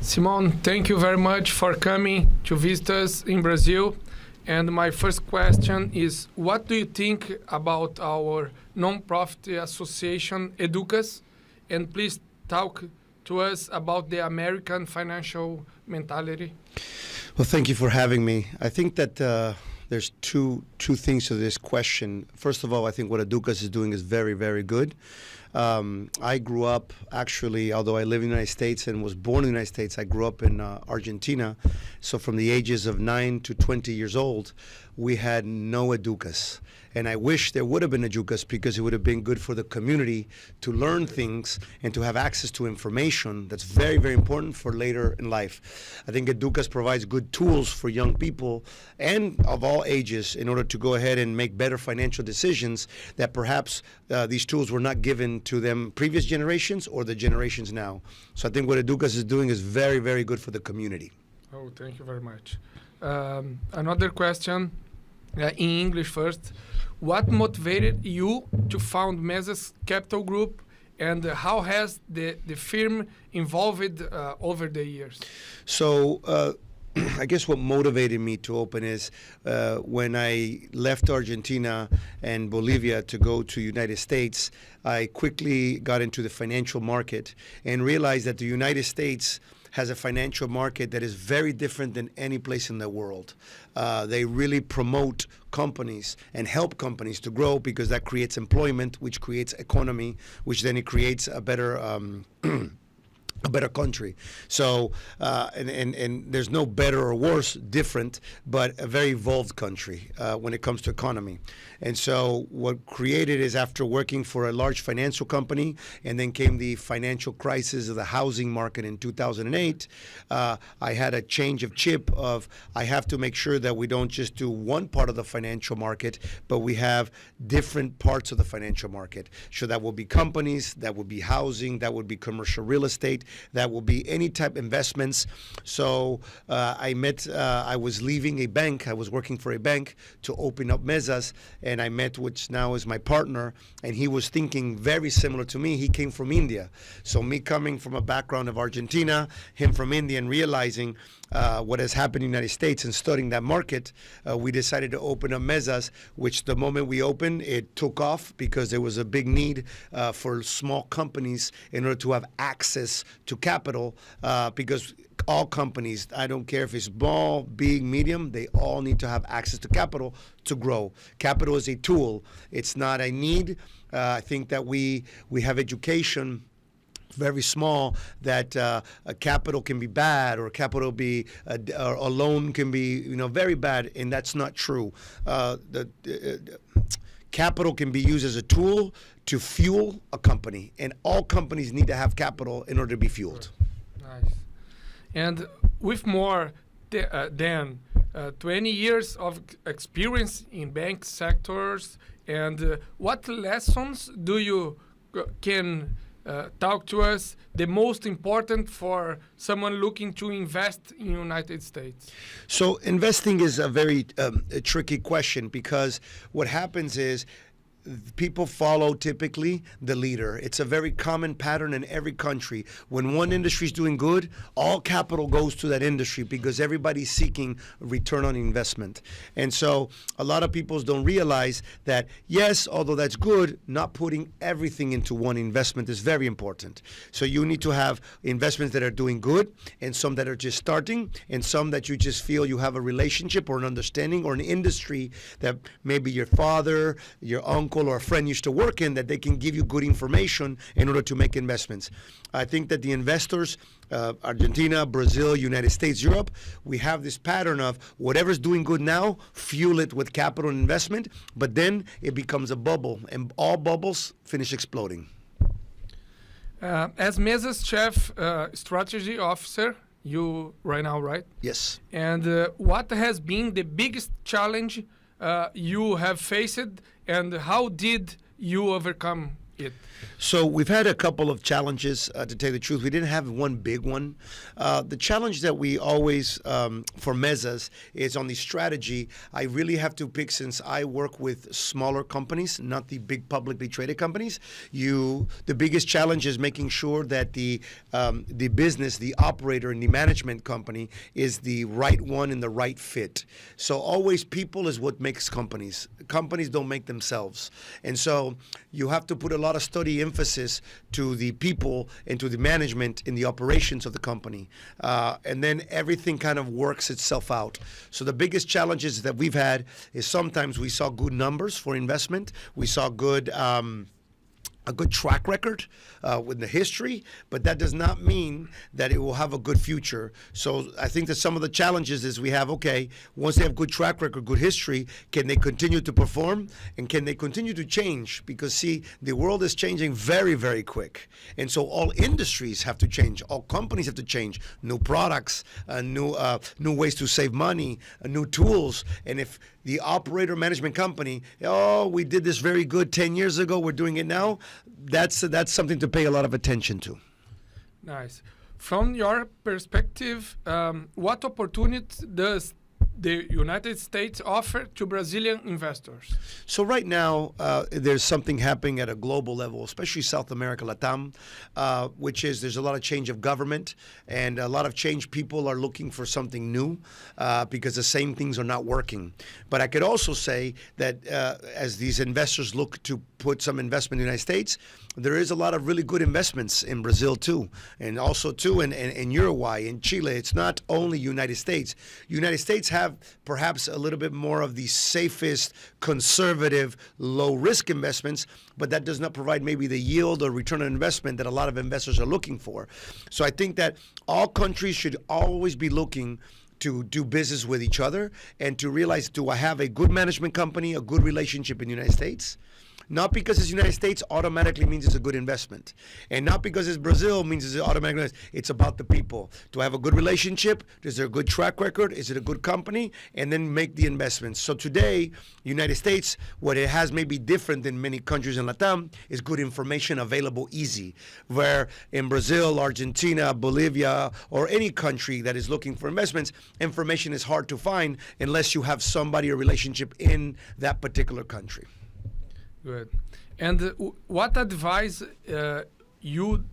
Simon, thank you very much for coming to visit us in Brazil. And my first question is, what do you think about our non-profit association, Educas? And please talk to us about the American financial mentality. Well, thank you for having me. I think that there's two things to this question. First of all, I think what Educas is doing is very, very good. I grew up, actually, although I live in the United States and was born in the United States, I grew up in Argentina. So from the ages of 9 to 20 years old, we had no Educas. And I wish there would have been Educas because it would have been good for the community to learn things and to have access to information that's very, very important for later in life. I think Educas provides good tools for young people and of all ages in order to go ahead and make better financial decisions that perhaps these tools were not given to them previous generations or the generations now. So I think what Educas is doing is very, very good for the community. Oh, thank you very much. Another question in English first. What motivated you to found Mezas Capital Group, and how has the firm evolved over the years? So I guess what motivated me to open is when I left Argentina and Bolivia to go to United States, I quickly got into the financial market and realized that the United States has a financial market that is very different than any place in the world. They really promote companies and help companies to grow because that creates employment, which creates economy, which then it creates a better a better country. So, and there's no better or worse, different, but a very evolved country when it comes to economy. And so what created is after working for a large financial company, and then came the financial crisis of the housing market in 2008, I had a change of chip of I have to make sure that we don't just do one part of the financial market, but we have different parts of the financial market. So that will be companies, that would be housing, that would be commercial real estate, that will be any type investments. So I was leaving a bank, I was working for a bank to open up Mezas, and I met, which now is my partner, and he was thinking very similar to me. He came from India. So me coming from a background of Argentina, him from India, and realizing what has happened in the United States and studying that market, we decided to open up Mezas, which the moment we opened, it took off because there was a big need for small companies in order to have access to capital, because all companies, I don't care if it's small, big, medium, they all need to have access to capital to grow. Capital is a tool. It's not a need. I think that we have education very small that a capital can be bad, or capital be or a loan can be very bad, and that's not true. Capital can be used as a tool to fuel a company, and all companies need to have capital in order to be fueled. Nice. And with more than 20 years of experience in bank sectors, and what lessons do you can talk to us the most important for someone looking to invest in the United States? So investing is a very tricky question, because what happens is people follow typically the leader. It's a very common pattern in every country. When one industry is doing good, all capital goes to that industry because everybody's seeking return on investment. And so a lot of people don't realize that, yes, although that's good, not putting everything into one investment is very important. So you need to have investments that are doing good, and some that are just starting, and some that you just feel you have a relationship or an understanding or an industry that maybe your father, your uncle, or a friend used to work in, that they can give you good information in order to make investments. I think that the investors, Argentina, Brazil, United States, Europe, we have this pattern of whatever's doing good now, fuel it with capital and investment, but then it becomes a bubble, and all bubbles finish exploding. As Mezas Chief Strategy Officer, you right now, right? Yes. And what has been the biggest challenge you have faced, and how did you overcome it? So we've had a couple of challenges, to tell you the truth. We didn't have one big one. The challenge that we always, for Mezas, is on the strategy. I really have to pick, since I work with smaller companies, not the big publicly traded companies. The biggest challenge is making sure that the business, the operator, and the management company is the right one and the right fit. So always people is what makes companies. Companies don't make themselves. And so you have to put a lot of study emphasis to the people and to the management in the operations of the company. And then everything kind of works itself out. So the biggest challenges that we've had is sometimes we saw good numbers for investment. We saw a good track record with the history, but that does not mean that it will have a good future. So I think that some of the challenges is we have, okay, once they have good track record, good history, can they continue to perform, and can they continue to change? Because see, the world is changing very, very quick. And so all industries have to change, all companies have to change, new products, new ways to save money, new tools. And if the operator management company, oh, we did this very good 10 years ago, we're doing it now, that's something to pay a lot of attention to. Nice. From your perspective, what opportunities does the United States offer to Brazilian investors? So right now, there's something happening at a global level, especially South America, LATAM, which is there's a lot of change of government and a lot of change. People are looking for something new because the same things are not working. But I could also say that as these investors look to put some investment in the United States, there is a lot of really good investments in Brazil too, and also too in Uruguay, in Chile. It's not only United States. United States have perhaps a little bit more of the safest, conservative, low-risk investments, but that does not provide maybe the yield or return on investment that a lot of investors are looking for. So I think that all countries should always be looking to do business with each other and to realize, do I have a good management company, a good relationship in the United States? Not because it's United States automatically means it's a good investment. And not because it's Brazil means it's automatically. It's about the people. Do I have a good relationship? Is there a good track record? Is it a good company? And then make the investments. So today, United States, what it has maybe different than many countries in LATAM is good information available easy. Where in Brazil, Argentina, Bolivia, or any country that is looking for investments, information is hard to find unless you have somebody, a relationship in that particular country. Good. And what advice you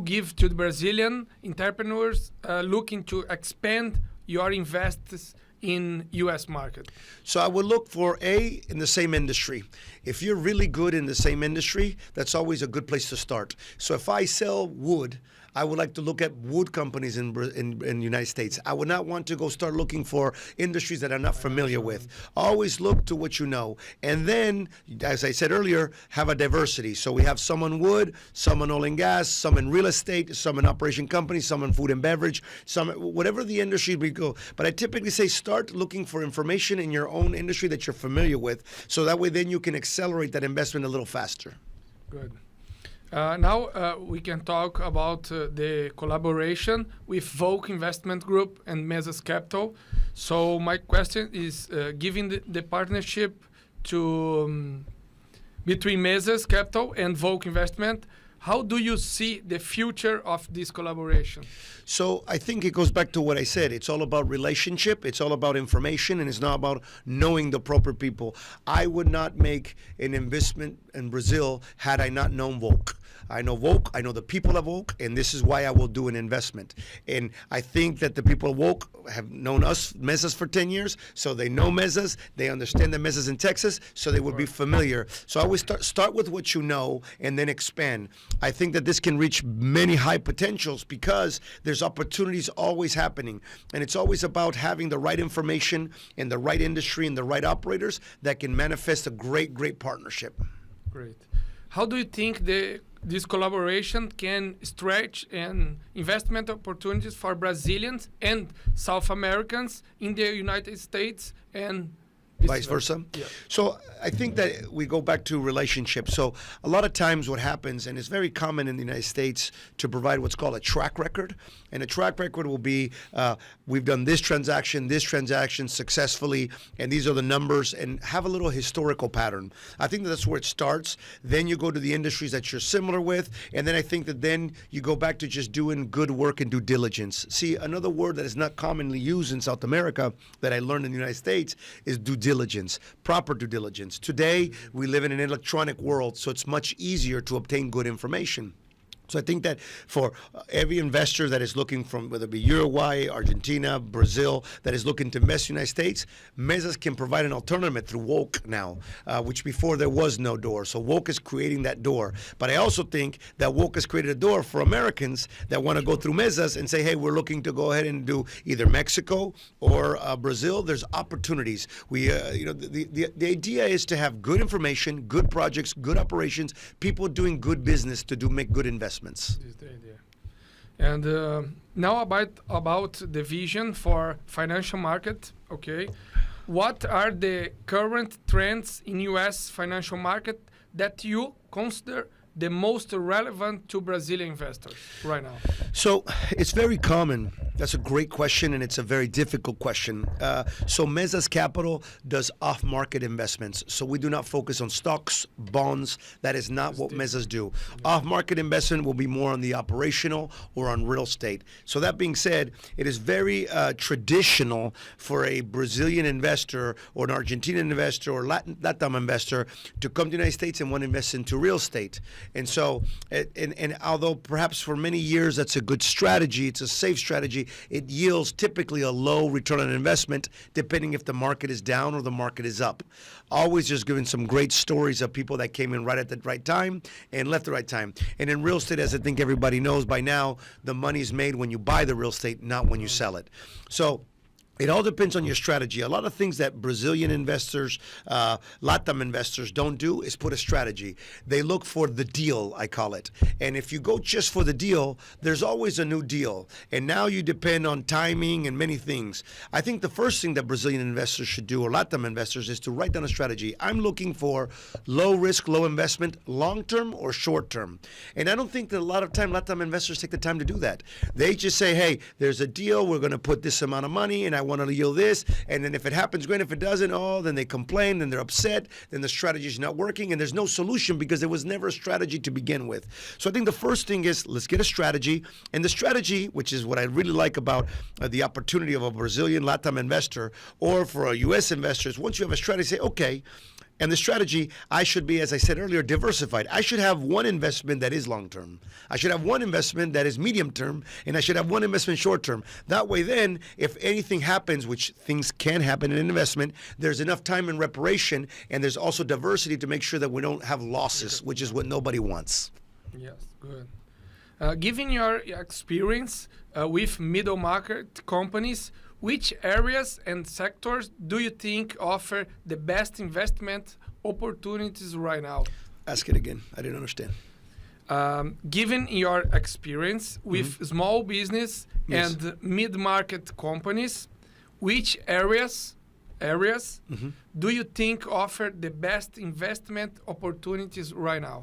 give to the Brazilian entrepreneurs looking to expand your investments in U.S. market? So I would look for in the same industry. If you're really good in the same industry, that's always a good place to start. So if I sell wood, I would like to look at wood companies in the United States. I would not want to go start looking for industries that I'm not familiar with. Always look to what you know. And then, as I said earlier, have a diversity. So we have some in wood, some in oil and gas, some in real estate, some in operation companies, some in food and beverage, some whatever the industry we go. But I typically say start looking for information in your own industry that you're familiar with, so that way then you can accelerate that investment a little faster. Good. Now we can talk about the collaboration with Wohlke Investments Group and Mezas Capital. So my question is, given the partnership between Mezas Capital and Wohlke Investment, how do you see the future of this collaboration? So I think it goes back to what I said. It's all about relationship. It's all about information, and it's not about knowing the proper people. I would not make an investment in Brazil had I not known Wohlke. I know Wohlke, I know the people of Wohlke, and this is why I will do an investment. And I think that the people of Wohlke have known us, Mezas, for 10 years, so they know Mezas, they understand the Mezas in Texas, so they would be familiar. So I always start with what you know and then expand. I think that this can reach many high potentials because there's opportunities always happening. And it's always about having the right information in the right industry and the right operators that can manifest a great, great partnership. Great. How do you think this collaboration can stretch investment opportunities for Brazilians and South Americans in the United States and vice versa. Yeah. So I think that we go back to relationships. So a lot of times what happens, and it's very common in the United States to provide what's called a track record. And a track record will be, we've done this transaction successfully, and these are the numbers, and have a little historical pattern. I think that's where it starts. Then you go to the industries that you're similar with, and then I think that then you go back to just doing good work and due diligence. See, another word that is not commonly used in South America that I learned in the United States is due diligence, proper due diligence. Today, we live in an electronic world, so it's much easier to obtain good information. So I think that for every investor that is looking from, whether it be Uruguay, Argentina, Brazil, that is looking to invest in the United States, Mezas can provide an alternative through Wohlke now, which before there was no door. So Wohlke is creating that door. But I also think that Wohlke has created a door for Americans that want to go through Mezas and say, hey, we're looking to go ahead and do either Mexico or Brazil. There's opportunities. The idea is to have good information, good projects, good operations, people doing good business to make good investments. This is the idea. And now about the vision for financial market. Okay, what are the current trends in U.S. financial market that you consider the most relevant to Brazilian investors right now? So it's very common. That's a great question, and it's a very difficult question. So Mezas Capital does off-market investments. So we do not focus on stocks, bonds. That is not what Mezas do. Off-market investment will be more on the operational or on real estate. So that being said, it is very traditional for a Brazilian investor or an Argentinian investor or Latin investor to come to the United States and want to invest into real estate. And so, and although perhaps for many years that's a good strategy, it's a safe strategy, it yields typically a low return on investment depending if the market is down or the market is up. Always just giving some great stories of people that came in right at the right time and left the right time. And in real estate, as I think everybody knows by now, the money is made when you buy the real estate, not when you sell it. So it all depends on your strategy. A lot of things that Brazilian investors, LATAM investors don't do is put a strategy. They look for the deal, I call it. And if you go just for the deal, there's always a new deal. And now you depend on timing and many things. I think the first thing that Brazilian investors should do, or LATAM investors, is to write down a strategy. I'm looking for low risk, low investment, long term or short term. And I don't think that a lot of time LATAM investors take the time to do that. They just say, hey, there's a deal, we're going to put this amount of money, and I want to yield this, and then if it happens, great. If it doesn't, then they complain, then they're upset, then the strategy is not working, and there's no solution because there was never a strategy to begin with. So I think the first thing is let's get a strategy, and the strategy, which is what I really like about the opportunity of a Brazilian LATAM investor or for a U.S. investor, is once you have a strategy, say, okay, and the strategy, I should be, as I said earlier, diversified. I should have one investment that is long-term. I should have one investment that is medium-term, and I should have one investment short-term. That way then, if anything happens, which things can happen in an investment, there's enough time and reparation, and there's also diversity to make sure that we don't have losses, which is what nobody wants. Yes, good. Given your experience with middle market companies, which areas and sectors do you think offer the best investment opportunities right now? Ask it again. I didn't understand. Given your experience with small business and mid-market companies, which areas do you think offer the best investment opportunities right now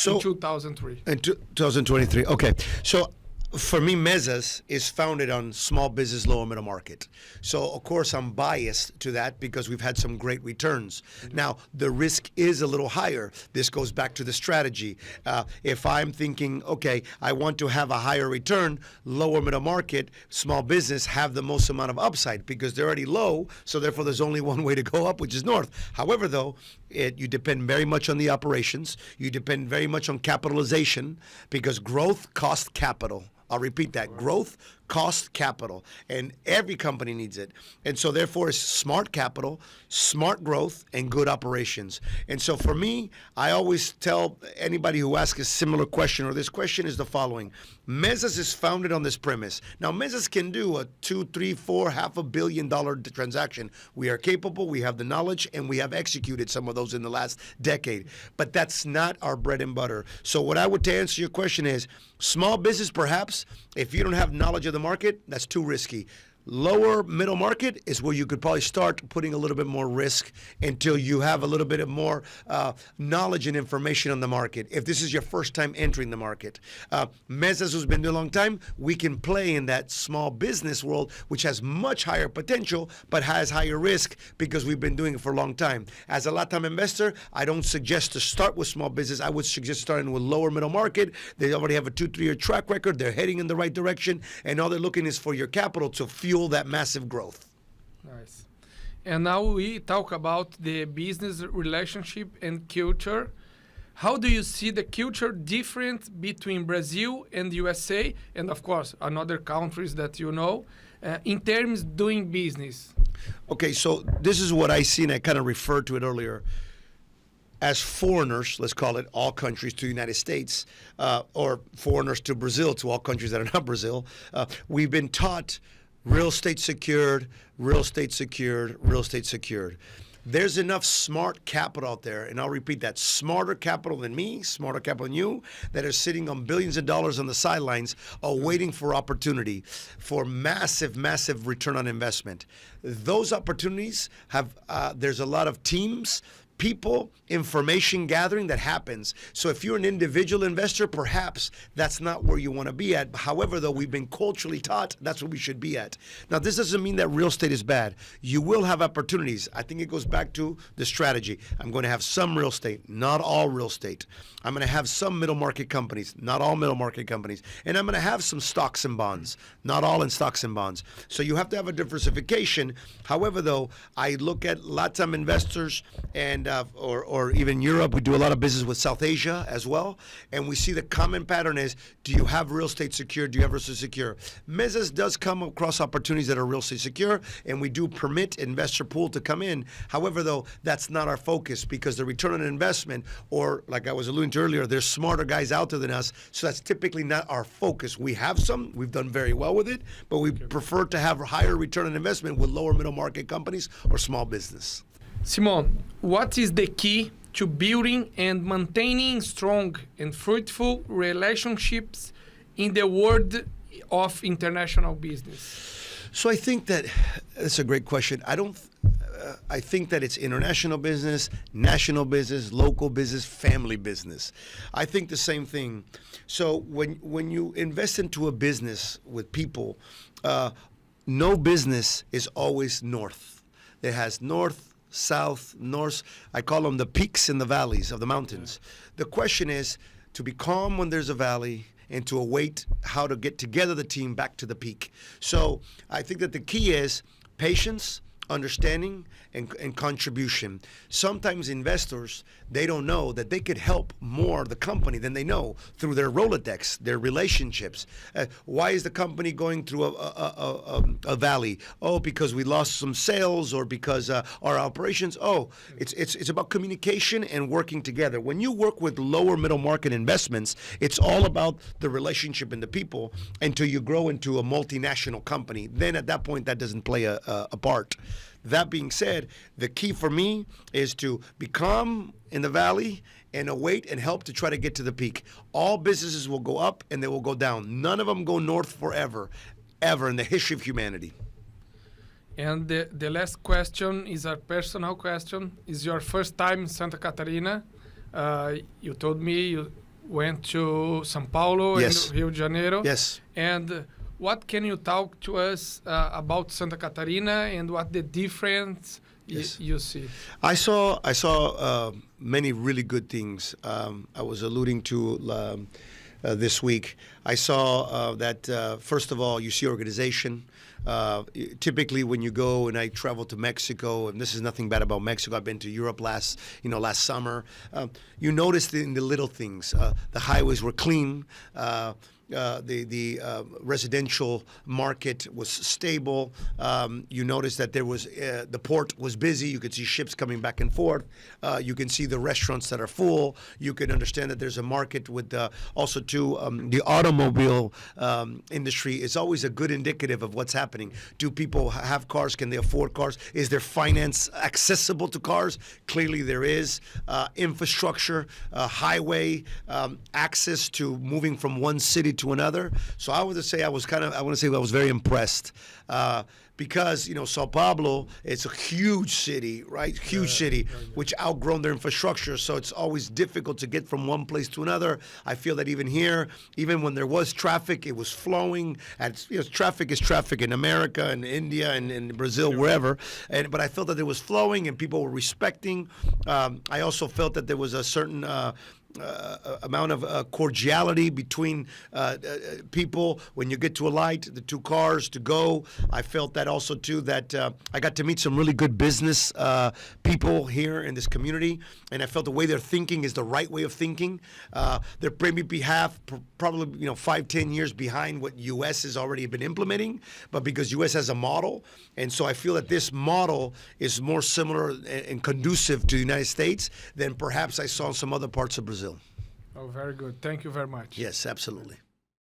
in 2003? In 2023. Okay. So for me, Mezas is founded on small business, lower middle market. So, of course, I'm biased to that because we've had some great returns. Now, the risk is a little higher. This goes back to the strategy. If I'm thinking, okay, I want to have a higher return, lower middle market, small business have the most amount of upside because they're already low, so therefore there's only one way to go up, which is north. However, though, you depend very much on the operations. You depend very much on capitalization because growth costs capital. I'll repeat that. Growth costs capital, and every company needs it. And so therefore it's smart capital, smart growth, and good operations. And so for me, I always tell anybody who asks a similar question, or this question is the following. Mezas is founded on this premise. Now, Mezas can do a $2, $3, $4, $500 million transaction. We are capable, we have the knowledge, and we have executed some of those in the last decade. But that's not our bread and butter. So what I would, to answer your question, is small business, perhaps, if you don't have knowledge of the market, that's too risky. Lower middle market is where you could probably start putting a little bit more risk until you have a little bit of more knowledge and information on the market. If this is your first time entering the market. Mezas, who's been there a long time, we can play in that small business world, which has much higher potential, but has higher risk because we've been doing it for a long time. As a LatAm investor, I don't suggest to start with small business. I would suggest starting with lower middle market. They already have a 2-3 year track record. They're heading in the right direction, and all they're looking is for your capital to fuel that massive growth. Nice. And now we talk about the business relationship and culture. How do you see the culture different between Brazil and USA, and of course, another countries that you know, in terms doing business? Okay, so this is what I see, and I kind of referred to it earlier. As foreigners, let's call it all countries to the United States, or foreigners to Brazil, to all countries that are not Brazil, we've been taught real estate secured, real estate secured, real estate secured. There's enough smart capital out there, and I'll repeat that, smarter capital than me, smarter capital than you, that are sitting on billions of dollars on the sidelines, waiting for opportunity, for massive, massive return on investment. Those opportunities have, there's a lot of teams, people, information gathering that happens. So if you're an individual investor, perhaps that's not where you want to be at. However, though, we've been culturally taught that's what we should be at. Now, this doesn't mean that real estate is bad. You will have opportunities. I think it goes back to the strategy. I'm going to have some real estate, not all real estate. I'm going to have some middle market companies, not all middle market companies. And I'm going to have some stocks and bonds, not all in stocks and bonds. So you have to have a diversification. However, though, I look at LatAm investors and or even Europe. We do a lot of business with South Asia as well. And we see the common pattern is, do you have real estate secure? Do you have real estate secure? Mezas does come across opportunities that are real estate secure, and we do permit investor pool to come in. However, though, that's not our focus because the return on investment, or like I was alluding to earlier, there's smarter guys out there than us. So that's typically not our focus. We have some, we've done very well with it, but we prefer to have higher return on investment with lower middle market companies or small business. Simon, what is the key to building and maintaining strong and fruitful relationships in the world of international business? So I think that's a great question. I think that it's international business, national business, local business, family business. I think the same thing. So when you invest into a business with people, no business is always north. It has north, south, north. I call them the peaks and the valleys of the mountains. The question is to be calm when there's a valley and to await how to get together the team back to the peak. So I think that the key is patience, understanding, and contribution. Sometimes investors, they don't know that they could help more the company than they know through their Rolodex, their relationships. Why is the company going through a valley? Oh, because we lost some sales, or because our operations. Oh, it's about communication and working together. When you work with lower middle market investments, it's all about the relationship and the people until you grow into a multinational company. Then at that point, that doesn't play a part. That being said, the key for me is to be calm in the valley and await and help to try to get to the peak. All businesses will go up and they will go down. None of them go north forever, ever in the history of humanity. And the last question is a personal question. Is your first time in Santa Catarina? You told me you went to São Paulo Yes. and Rio de Janeiro. Yes. And what can you talk to us about Santa Catarina and what the difference Yes. you see? I saw many really good things. I was alluding to this week. I saw that first of all, you see organization. Typically, when you go, and I travel to Mexico, and this is nothing bad about Mexico. I've been to Europe last summer. You notice in the little things. The highways were clean. The residential market was stable. You notice that there was the port was busy. You could see ships coming back and forth. You can see the restaurants that are full. You can understand that there's a market with also too the automobile industry is always a good indicative of what's happening. Do people have cars? Can they afford cars? Is there finance accessible to cars? Clearly there is. Infrastructure, highway, access to moving from one city to to another. So I would say I was very impressed. Because, Sao Paulo, it's a huge city, right? Huge city, which outgrown their infrastructure. So it's always difficult to get from one place to another. I feel that even here, even when there was traffic, it was flowing. And traffic is traffic in America and India and in Brazil, wherever. But I felt that it was flowing and people were respecting. I also felt that there was a certain amount of cordiality between people when you get to a light, the two cars to go. I felt that also too, that I got to meet some really good business people here in this community, and I felt the way they're thinking is the right way of thinking. They're probably probably 5-10 years behind what U.S. has already been implementing, but because U.S. has a model, and so I feel that this model is more similar and conducive to the United States than perhaps I saw in some other parts of Brazil. Oh, very good. Thank you very much. Yes, absolutely.